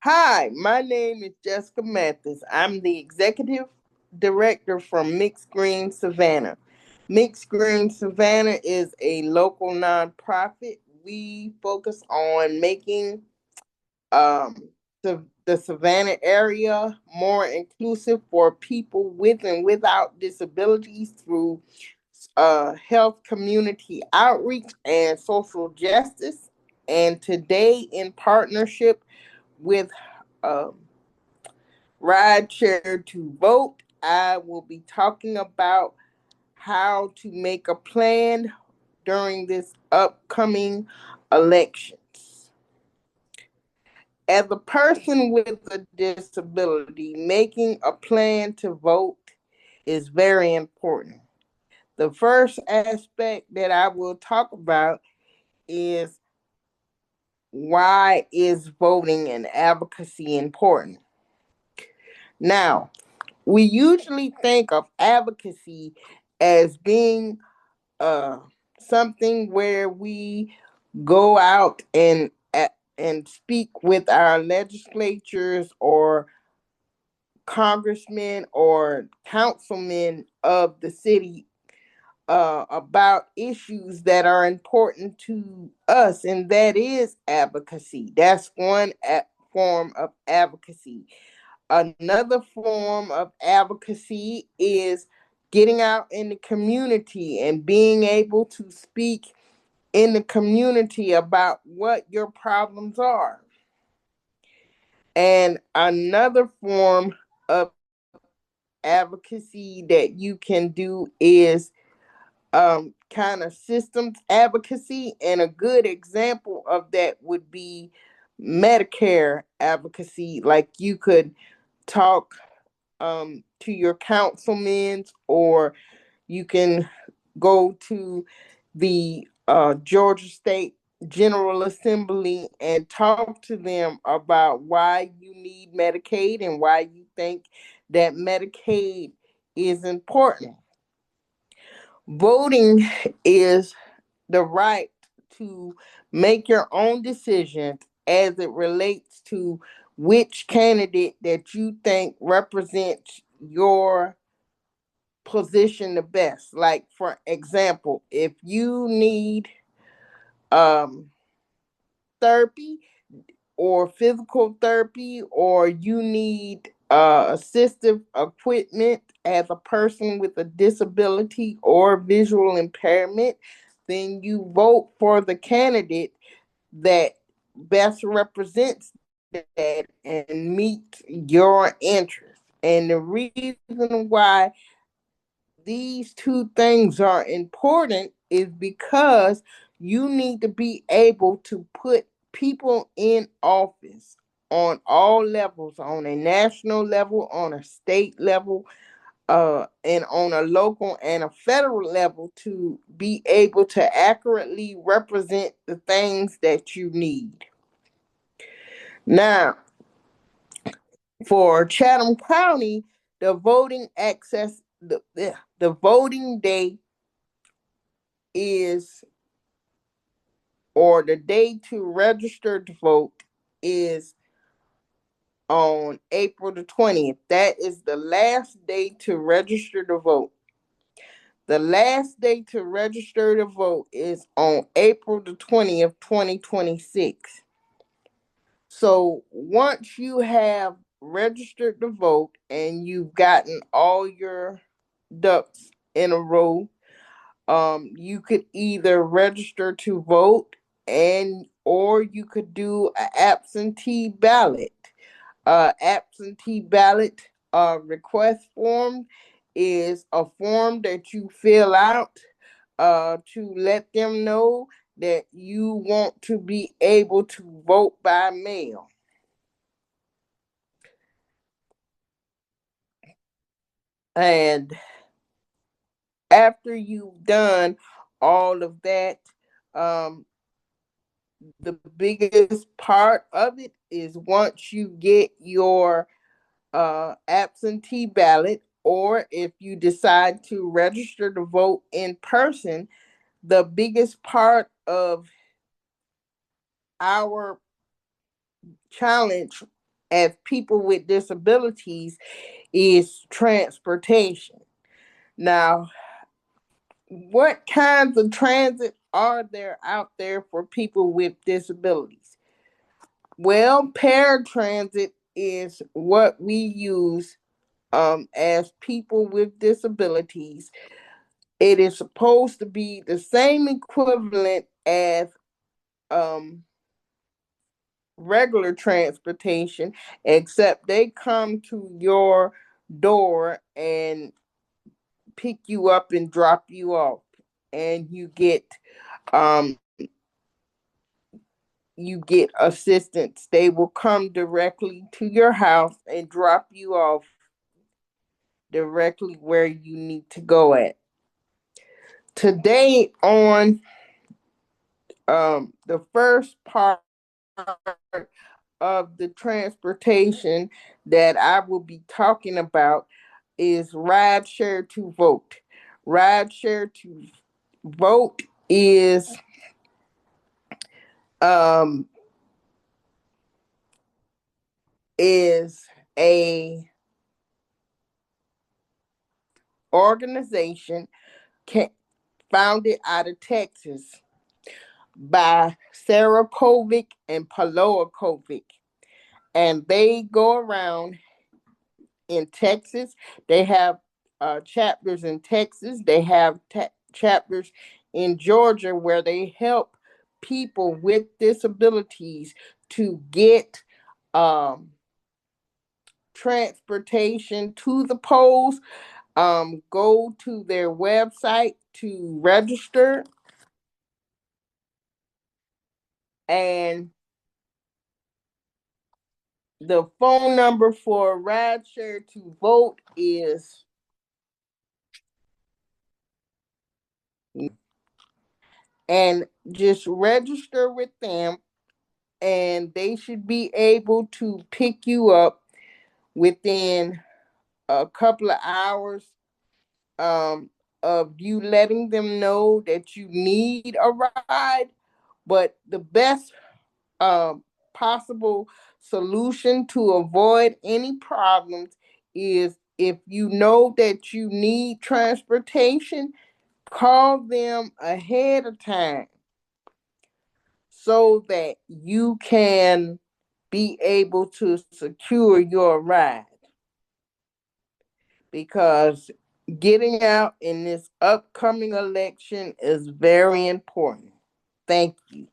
Hi, my name is Jessica Mathis. I'm the executive director from Mixed Green Savannah. Mixed Green Savannah is a local nonprofit. We focus on making um, the Savannah area more inclusive for people with and without disabilities through health community outreach and social justice. And today, in partnership with um, Rideshare2Vote, I will be talking about how to make a plan during this upcoming elections. As a person with a disability, making a plan to vote is very important. The first aspect that I will talk about is why is voting and advocacy important? Now, we usually think of advocacy as being uh, something where we go out and speak with our legislatures or congressmen or councilmen of the city about issues that are important to us, and that is advocacy. That's one form of advocacy. Another form of advocacy is getting out in the community and being able to speak in the community about what your problems are. And another form of advocacy that you can do is kind of systems advocacy. And a good example of that would be Medicare advocacy. Like you could talk to your councilmen, or you can go to the Georgia State General Assembly and talk to them about why you need Medicaid and why you think that Medicaid is important. Voting is the right to make your own decisions as it relates to which candidate that you think represents your position the best. Like for example, if you need um therapy or physical therapy, or you need assistive equipment as a person with a disability or visual impairment, then you vote for the candidate that best represents that and meets your interests. And the reason why these two things are important is because you need to be able to put people in office on all levels, on a national level, on a state level, and on a local and a federal level, to be able to accurately represent the things that you need. Now, for Chatham County, the voting access, the voting day is, or the day to register to vote is on April the 20th. That is the last day to register to vote. The last day to register to vote is on April the 20th, 2026. So once you have registered to vote and you've gotten all your ducks in a row, you could either register to vote, and or you could do an absentee ballot. Absentee ballot request form is a form that you fill out to let them know that you want to be able to vote by mail. And after you've done all of that, um, the biggest part of it is once you get your absentee ballot, or if you decide to register to vote in person, the biggest part of our challenge as people with disabilities is transportation. Now, what kinds of transit are there out there for people with disabilities? Well, paratransit is what we use as people with disabilities. It is supposed to be the same equivalent as um, regular transportation, except they come to your door and pick you up and drop you off, and um, you get assistance. They will come directly to your house and drop you off directly where you need to go at. Today on the first part of the transportation that I will be talking about is Rideshare2Vote. Rideshare2Vote um is a organization founded out of Texas by Sarah Kovic and Paloa Kovic. And they go around in Texas. They have chapters in Texas. They have chapters in Georgia where they help people with disabilities to get um, transportation to the polls. Go to their website to register, and the phone number for Rideshare2Vote is, and just register with them, and they should be able to pick you up within a couple of hours um, of you letting them know that you need a ride. But the best um, possible solution to avoid any problems is, if you know that you need transportation, call them ahead of time so that you can be able to secure your ride. Because getting out in this upcoming election is very important. Thank you.